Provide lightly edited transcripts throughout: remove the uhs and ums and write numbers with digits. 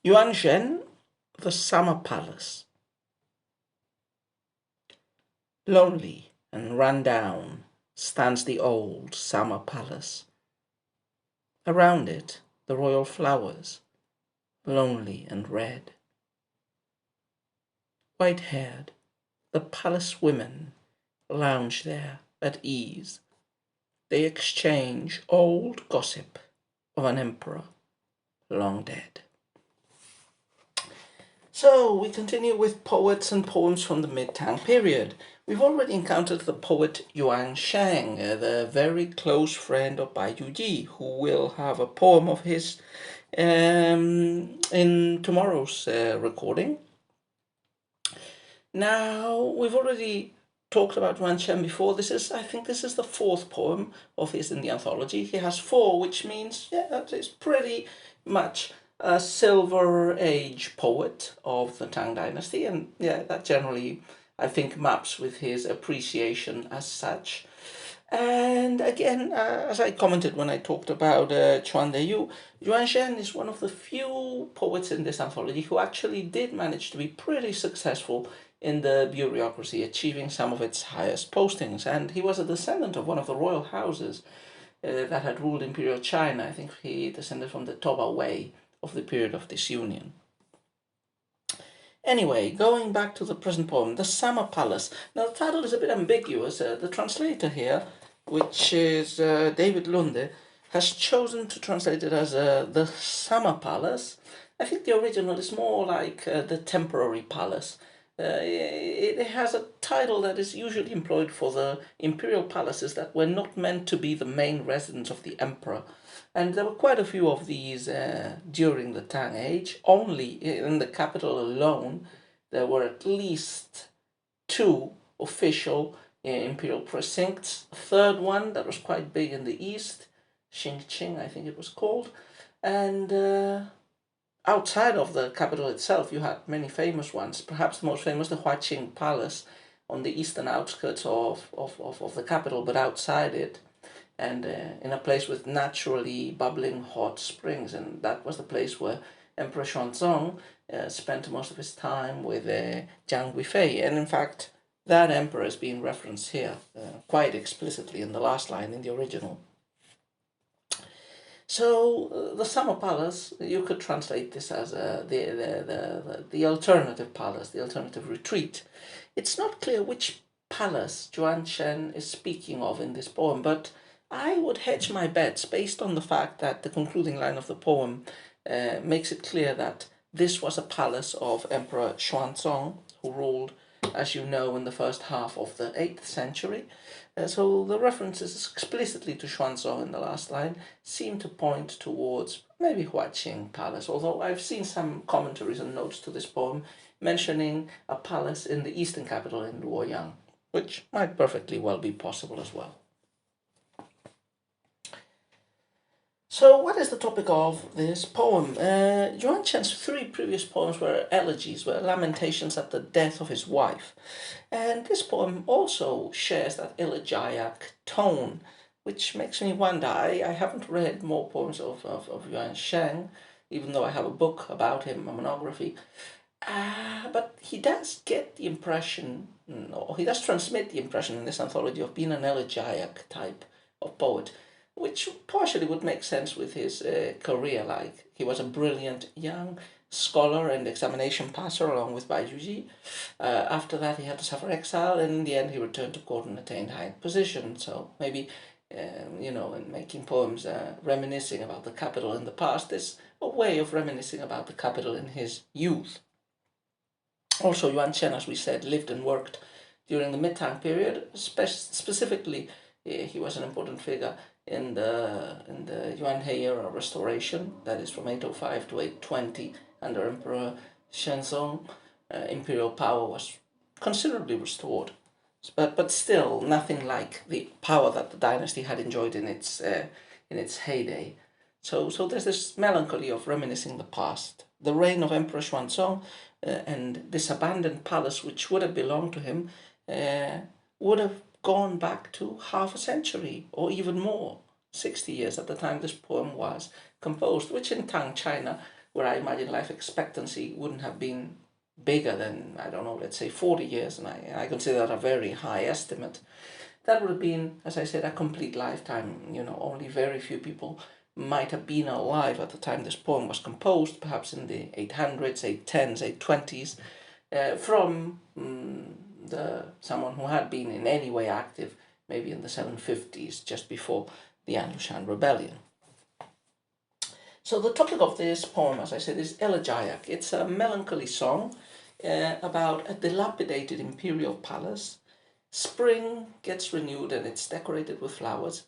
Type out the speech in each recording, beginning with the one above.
Yuan Zhen, the Summer Palace. Lonely and run down stands the old summer palace. Around it, the royal flowers, lonely and red. White-haired, the palace women lounge there at ease. They exchange old gossip of an emperor long dead. So we continue with poets and poems from the mid-Tang period. We've already encountered the poet Yuan Shang, the very close friend of Bai Yuji, who will have a poem of his in tomorrow's recording. Now, we've already talked about Yuan Shang before. I think this is the fourth poem of his in the anthology. He has four, which means, yeah, that is pretty much a Silver Age poet of the Tang Dynasty, and yeah, that generally, I think, maps with his appreciation as such. And again, as I commented when I talked about Chuan De Yu, Yuan Shen is one of the few poets in this anthology who actually did manage to be pretty successful in the bureaucracy, achieving some of its highest postings. And he was a descendant of one of the royal houses that had ruled imperial China. I think he descended from the Toba Wei of the period of disunion. Anyway, going back to the present poem, The Summer Palace. Now, the title is a bit ambiguous. The translator here, which is David Lunde, has chosen to translate it as The Summer Palace. I think the original is more like The Temporary Palace. It has a title that is usually employed for the imperial palaces that were not meant to be the main residence of the emperor. And there were quite a few of these during the Tang Age. Only in the capital alone, there were at least two official imperial precincts. A third one that was quite big in the east, Xingqing, I think it was called. And outside of the capital itself, you had many famous ones. Perhaps the most famous, the Huaqing Palace, on the eastern outskirts of the capital, but outside it, and in a place with naturally bubbling hot springs. And that was the place where Emperor Xuanzong spent most of his time with Jiang Guifei. And in fact, that emperor is being referenced here quite explicitly in the last line in the original. So the Summer Palace, you could translate this as the alternative palace, the alternative retreat. It's not clear which palace Yuan Shen is speaking of in this poem, but I would hedge my bets based on the fact that the concluding line of the poem makes it clear that this was a palace of Emperor Xuanzong, who ruled, as you know, in the first half of the 8th century. So the references explicitly to Xuanzong in the last line seem to point towards maybe Huaqing Palace, although I've seen some commentaries and notes to this poem mentioning a palace in the eastern capital in Luoyang, which might perfectly well be possible as well. So what is the topic of this poem? Yuan Chen's three previous poems were elegies, were lamentations at the death of his wife. And this poem also shares that elegiac tone, which makes me wonder. I haven't read more poems of Yuan Sheng, even though I have a book about him, a monography. But he does get the impression, or he does transmit the impression in this anthology of being an elegiac type of poet, which partially would make sense with his career. Like, he was a brilliant young scholar and examination passer along with Bai Juji. After that, he had to suffer exile, and in the end, he returned to court and attained high position. So maybe, in making poems reminiscing about the capital in the past is a way of reminiscing about the capital in his youth. Also, Yuan Chen, as we said, lived and worked during the Mid-Tang period. Specifically, he was an important figure in the Yuan He era restoration, that is from 805 to 820, under Emperor Shenzong. Imperial power was considerably restored, but still nothing like the power that the dynasty had enjoyed in its heyday. So there's this melancholy of reminiscing the past. The reign of Emperor Xuanzong and this abandoned palace, which would have belonged to him, would have gone back to half a century or even more, 60 years at the time this poem was composed, which in Tang China where I imagine life expectancy wouldn't have been bigger than, I don't know, let's say 40 years, and I consider that a very high estimate. That would have been, as I said, a complete lifetime. Only very few people might have been alive at the time this poem was composed, perhaps in the 800s, 810s, 820s, from someone who had been in any way active, maybe in the 750s, just before the Anlushan rebellion. So the topic of this poem, as I said, is elegiac. It's a melancholy song about a dilapidated imperial palace. Spring gets renewed and it's decorated with flowers,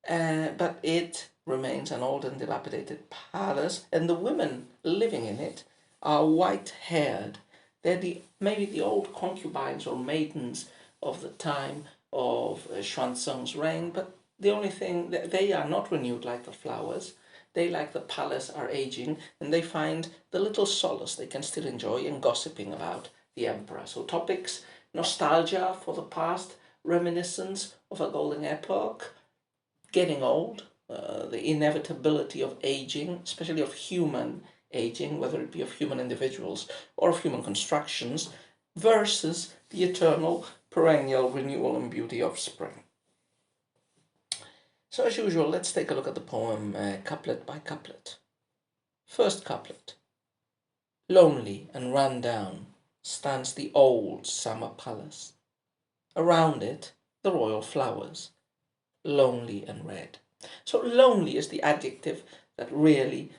but it remains an old and dilapidated palace, and the women living in it are white-haired. They're maybe the old concubines or maidens of the time of Xuanzang's reign, but the only thing, they are not renewed like the flowers. They, like the palace, are aging, and they find the little solace they can still enjoy in gossiping about the emperor. So topics: nostalgia for the past, reminiscence of a golden epoch, getting old, the inevitability of aging, especially of human aging, whether it be of human individuals or of human constructions, versus the eternal, perennial renewal and beauty of spring. So as usual, let's take a look at the poem couplet by couplet. First couplet. Lonely and run down stands the old summer palace. Around it, the royal flowers, lonely and red. So lonely is the adjective that really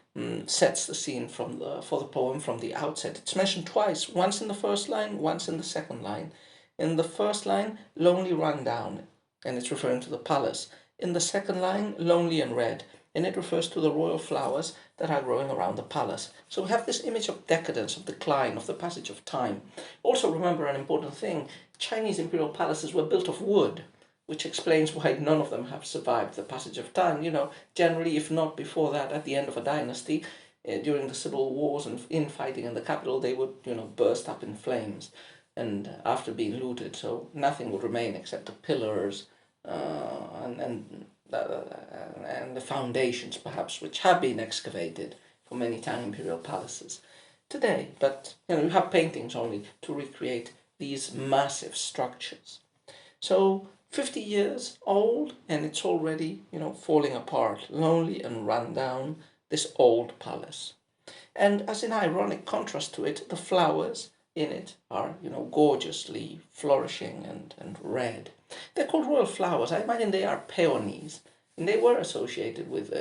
sets the scene for the poem from the outset. It's mentioned twice, once in the first line, once in the second line. In the first line, lonely run down, and it's referring to the palace. In the second line, lonely and red, and it refers to the royal flowers that are growing around the palace. So we have this image of decadence, of decline, of the passage of time. Also remember an important thing: Chinese imperial palaces were built of wood, which explains why none of them have survived the passage of time. Generally, if not before that, at the end of a dynasty, during the civil wars and infighting in the capital, they would, burst up in flames, and after being looted, so nothing would remain except the pillars and the foundations, perhaps, which have been excavated for many Tang imperial palaces today. But you have paintings only to recreate these massive structures. So 50 years old, and it's already, falling apart, lonely and run down, this old palace. And as in ironic contrast to it, the flowers in it are, gorgeously flourishing and red. They're called royal flowers. I imagine they are peonies, and they were associated with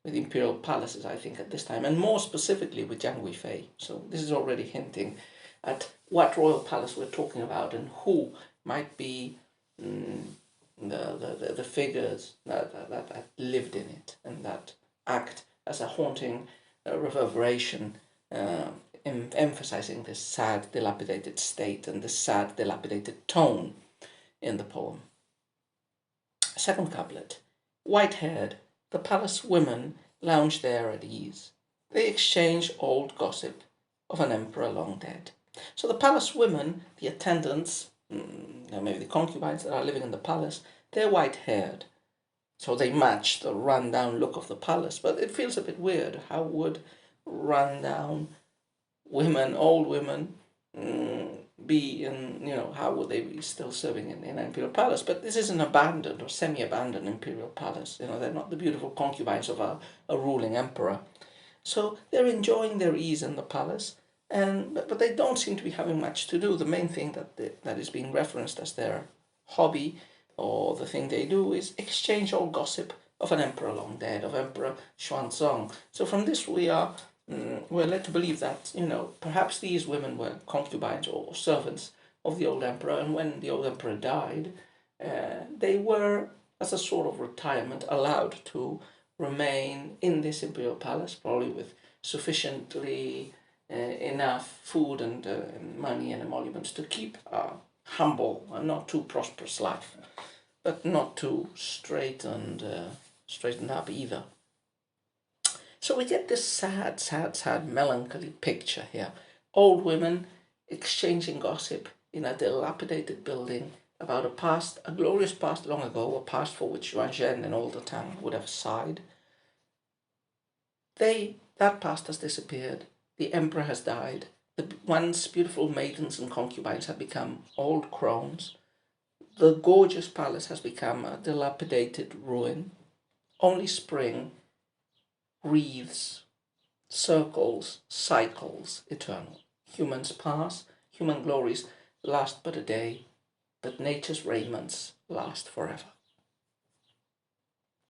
imperial palaces, I think, at this time, and more specifically with Jiang Guifei. So this is already hinting at what royal palace we're talking about and who might be the figures that lived in it and that act as a haunting reverberation, emphasizing this sad, dilapidated state and this sad, dilapidated tone in the poem. Second couplet. White-haired, the palace women lounge there at ease. They exchange old gossip of an emperor long dead. So the palace women, the attendants, maybe the concubines that are living in the palace, they're white-haired. So they match the run-down look of the palace. But it feels a bit weird. How would run-down women, old women, be in, how would they be still serving in an imperial palace? But this is an abandoned or semi-abandoned imperial palace. They're not the beautiful concubines of a ruling emperor. So they're enjoying their ease in the palace, but they don't seem to be having much to do. The main thing that is being referenced as their hobby, or the thing they do, is exchange all gossip of an emperor long dead, of Emperor Xuanzang. So from this we're led to believe that, perhaps these women were concubines or servants of the old emperor, and when the old emperor died, they were, as a sort of retirement, allowed to remain in this imperial palace, probably with sufficiently enough food and money and emoluments to keep a humble and not too prosperous life, but not too straightened up either. So we get this sad, melancholy picture here. Old women exchanging gossip in a dilapidated building about a glorious past long ago, a past for which Yuan and all the Tang would have sighed. They That past has disappeared. The emperor has died. The once beautiful maidens and concubines have become old crones. The gorgeous palace has become a dilapidated ruin. Only spring wreaths, circles, cycles eternal. Humans pass, human glories last but a day, but nature's raiments last forever.